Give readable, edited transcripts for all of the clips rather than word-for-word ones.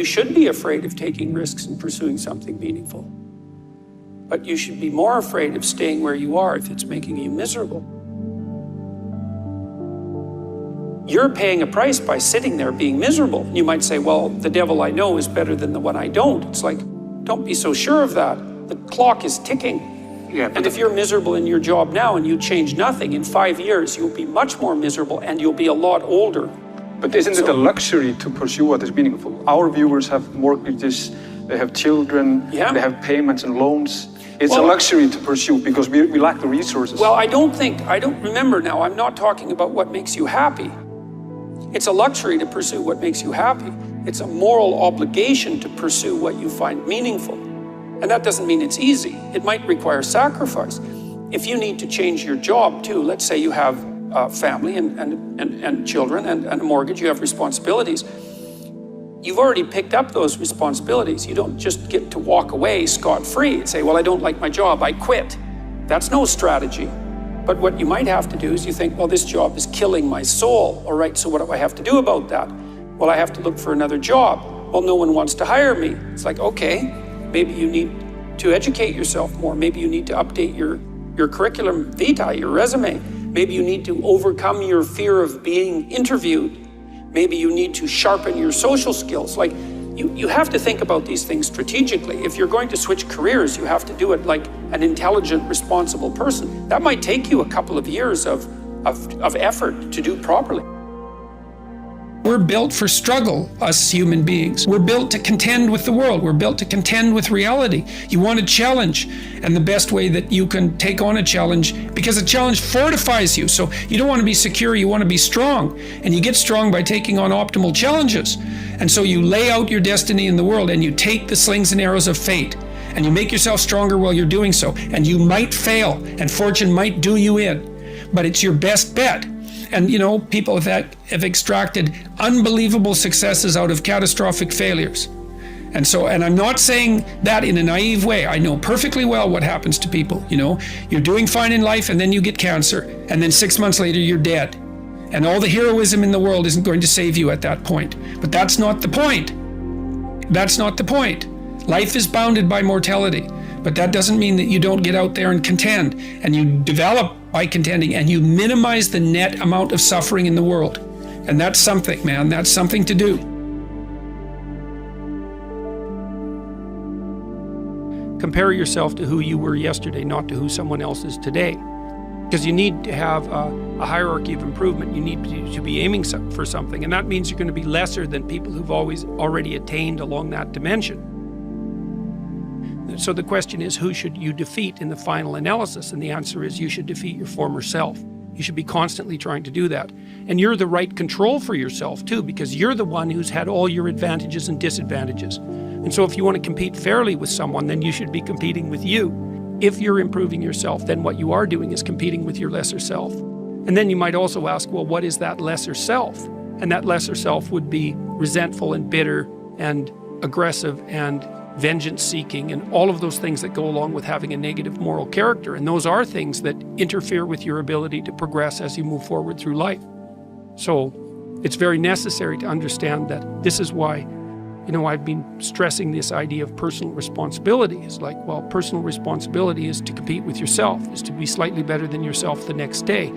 You should be afraid of taking risks and pursuing something meaningful. But you should be more afraid of staying where you are if it's making you miserable. You're paying a price by sitting there being miserable. You might say, well, the devil I know is better than the one I don't. It's like, don't be so sure of that. The clock is ticking. Yeah, and if you're miserable in your job now and you change nothing, in 5 years, you'll be much more miserable and you'll be a lot older. But isn't it a luxury to pursue what is meaningful? Our viewers have mortgages, they have children, they have payments and loans. It's a luxury to pursue because we lack the resources. Well, I don't remember now, I'm not talking about what makes you happy. It's a luxury to pursue what makes you happy. It's a moral obligation to pursue what you find meaningful. And that doesn't mean it's easy. It might require sacrifice. If you need to change your job too, let's say you have a family and children and a mortgage, you have responsibilities. You've already picked up those responsibilities. You don't just get to walk away scot-free and say, well, I don't like my job, I quit. That's no strategy. But what you might have to do is you think, well, this job is killing my soul. All right, so what do I have to do about that? Well, I have to look for another job. Well, no one wants to hire me. It's like, okay, maybe you need to educate yourself more. Maybe you need to update your curriculum vitae, your resume. Maybe you need to overcome your fear of being interviewed. Maybe you need to sharpen your social skills. Like, you have to think about these things strategically. If you're going to switch careers, you have to do it like an intelligent, responsible person. That might take you a couple of years of effort to do properly. We're built for struggle, us human beings. We're built to contend with the world. We're built to contend with reality. You want a challenge, and the best way that you can take on a challenge, because a challenge fortifies you. So you don't want to be secure, you want to be strong. And you get strong by taking on optimal challenges. And so you lay out your destiny in the world, and you take the slings and arrows of fate, and you make yourself stronger while you're doing so. And you might fail, and fortune might do you in, but it's your best bet. And you know, people have extracted unbelievable successes out of catastrophic failures. And I'm not saying that in a naive way. I know perfectly well what happens to people. You know, you're doing fine in life and then you get cancer, and then 6 months later you're dead. And all the heroism in the world isn't going to save you at that point. But that's not the point. That's not the point. Life is bounded by mortality. But that doesn't mean that you don't get out there and contend, and you develop by contending, and you minimize the net amount of suffering in the world. And that's something, man, that's something to do. Compare yourself to who you were yesterday, not to who someone else is today. Because you need to have a hierarchy of improvement. You need to be aiming for something, and that means you're going to be lesser than people who've already attained along that dimension. So the question is, who should you defeat in the final analysis? And the answer is, you should defeat your former self. You should be constantly trying to do that. And you're the right control for yourself too, because you're the one who's had all your advantages and disadvantages. And so if you want to compete fairly with someone, then you should be competing with you. If you're improving yourself, then what you are doing is competing with your lesser self. And then you might also ask, well, what is that lesser self? And that lesser self would be resentful and bitter and aggressive and vengeance-seeking, and all of those things that go along with having a negative moral character. And those are things that interfere with your ability to progress as you move forward through life. So it's very necessary to understand that this is why, you know, I've been stressing this idea of personal responsibility. It's like, well, personal responsibility is to compete with yourself, is to be slightly better than yourself the next day.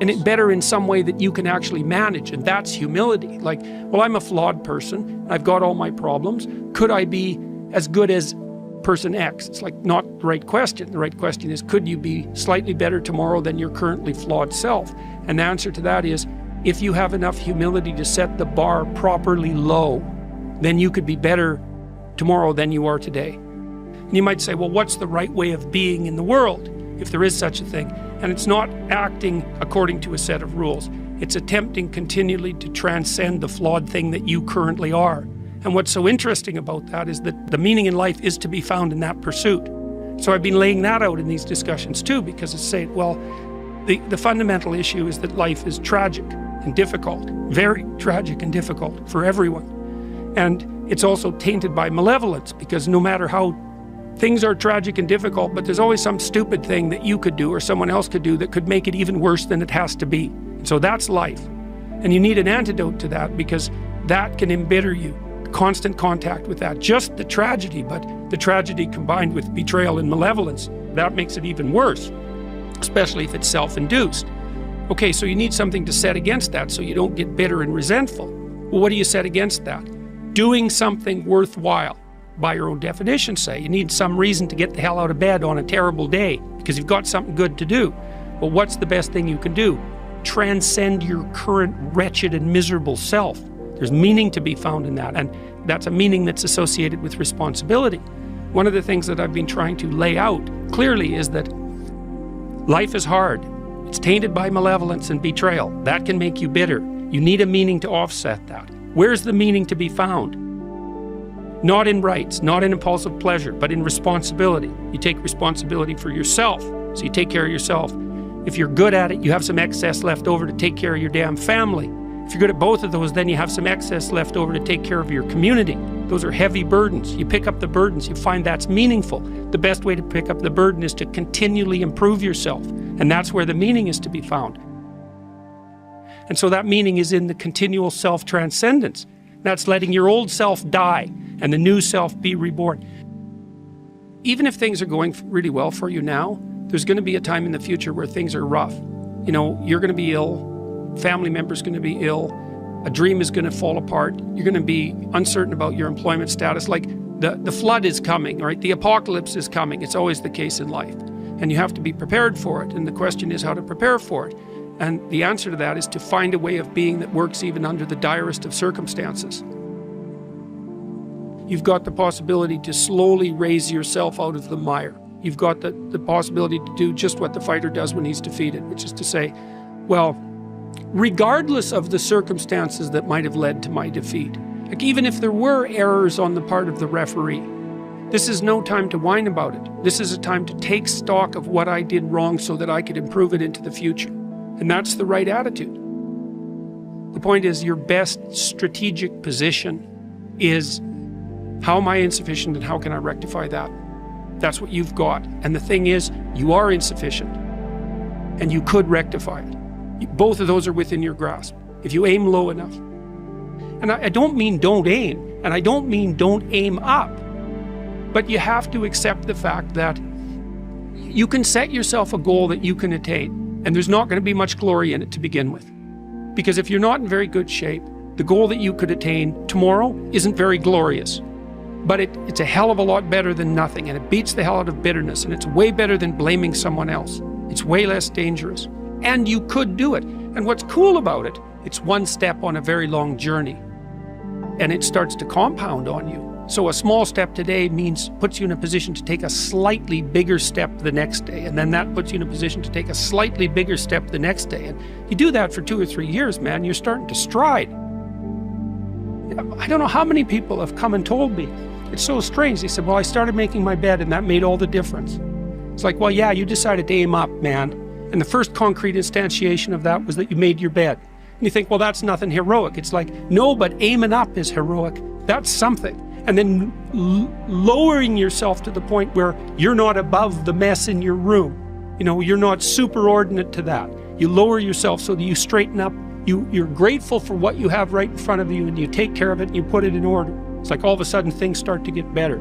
And it better in some way that you can actually manage, and that's humility. Like, well, I'm a flawed person, I've got all my problems. Could I be as good as person X? It's like not the right question. The right question is, could you be slightly better tomorrow than your currently flawed self? And the answer to that is, if you have enough humility to set the bar properly low, then you could be better tomorrow than you are today. And you might say, well, what's the right way of being in the world, if there is such a thing? And it's not acting according to a set of rules. It's attempting continually to transcend the flawed thing that you currently are. And what's so interesting about that is that the meaning in life is to be found in that pursuit. So I've been laying that out in these discussions too, because it's saying, well, the fundamental issue is that life is tragic and difficult, very tragic and difficult for everyone. And it's also tainted by malevolence, because no matter how things are tragic and difficult, but there's always some stupid thing that you could do or someone else could do that could make it even worse than it has to be. So that's life. And you need an antidote to that, because that can embitter you. constant contact with that. Just the tragedy, but the tragedy combined with betrayal and malevolence, that makes it even worse, especially if it's self-induced. Okay, so you need something to set against that so you don't get bitter and resentful. Well, what do you set against that? Doing something worthwhile. By your own definition, say. You need some reason to get the hell out of bed on a terrible day because you've got something good to do. Well, what's the best thing you can do? Transcend your current wretched and miserable self. There's meaning to be found in that, and that's a meaning that's associated with responsibility. One of the things that I've been trying to lay out clearly is that life is hard. It's tainted by malevolence and betrayal. That can make you bitter. You need a meaning to offset that. Where's the meaning to be found? Not in rights, not in impulsive pleasure, but in responsibility. You take responsibility for yourself, so you take care of yourself. If you're good at it, you have some excess left over to take care of your damn family. If you're good at both of those, then you have some excess left over to take care of your community. Those are heavy burdens. You pick up the burdens, you find that's meaningful. The best way to pick up the burden is to continually improve yourself, and that's where the meaning is to be found. And so that meaning is in the continual self-transcendence. That's letting your old self die and the new self be reborn. Even if things are going really well for you now, there's going to be a time in the future where things are rough. You know, you're going to be ill, family members going to be ill, a dream is going to fall apart, you're going to be uncertain about your employment status. Like the flood is coming, right? The apocalypse is coming. It's always the case in life. And you have to be prepared for it. And the question is how to prepare for it. And the answer to that is to find a way of being that works even under the direst of circumstances. You've got the possibility to slowly raise yourself out of the mire. You've got the possibility to do just what the fighter does when he's defeated, which is to say, well, regardless of the circumstances that might have led to my defeat, like even if there were errors on the part of the referee, this is no time to whine about it. This is a time to take stock of what I did wrong so that I could improve it into the future. And that's the right attitude. The point is, your best strategic position is, how am I insufficient and how can I rectify that? That's what you've got. And the thing is, you are insufficient and you could rectify it. Both of those are within your grasp if you aim low enough. And I don't mean don't aim, and I don't mean don't aim up, but you have to accept the fact that you can set yourself a goal that you can attain, and there's not going to be much glory in it to begin with. Because if you're not in very good shape, the goal that you could attain tomorrow isn't very glorious. But it's a hell of a lot better than nothing, and it beats the hell out of bitterness, and it's way better than blaming someone else. It's way less dangerous. And you could do it. And what's cool about it, it's one step on a very long journey. And it starts to compound on you. So a small step today puts you in a position to take a slightly bigger step the next day, and then that puts you in a position to take a slightly bigger step the next day. And you do that for 2 or 3 years, man, you're starting to stride. I don't know how many people have come and told me, it's so strange. They said, well, I started making my bed and that made all the difference. It's like, well, yeah, you decided to aim up, man. And the first concrete instantiation of that was that you made your bed. And you think, well, that's nothing heroic. It's like, no, but aiming up is heroic. That's something. And then lowering yourself to the point where you're not above the mess in your room. You know, you're not superordinate to that. You lower yourself so that you straighten up. You're grateful for what you have right in front of you, and you take care of it and you put it in order. It's like all of a sudden things start to get better.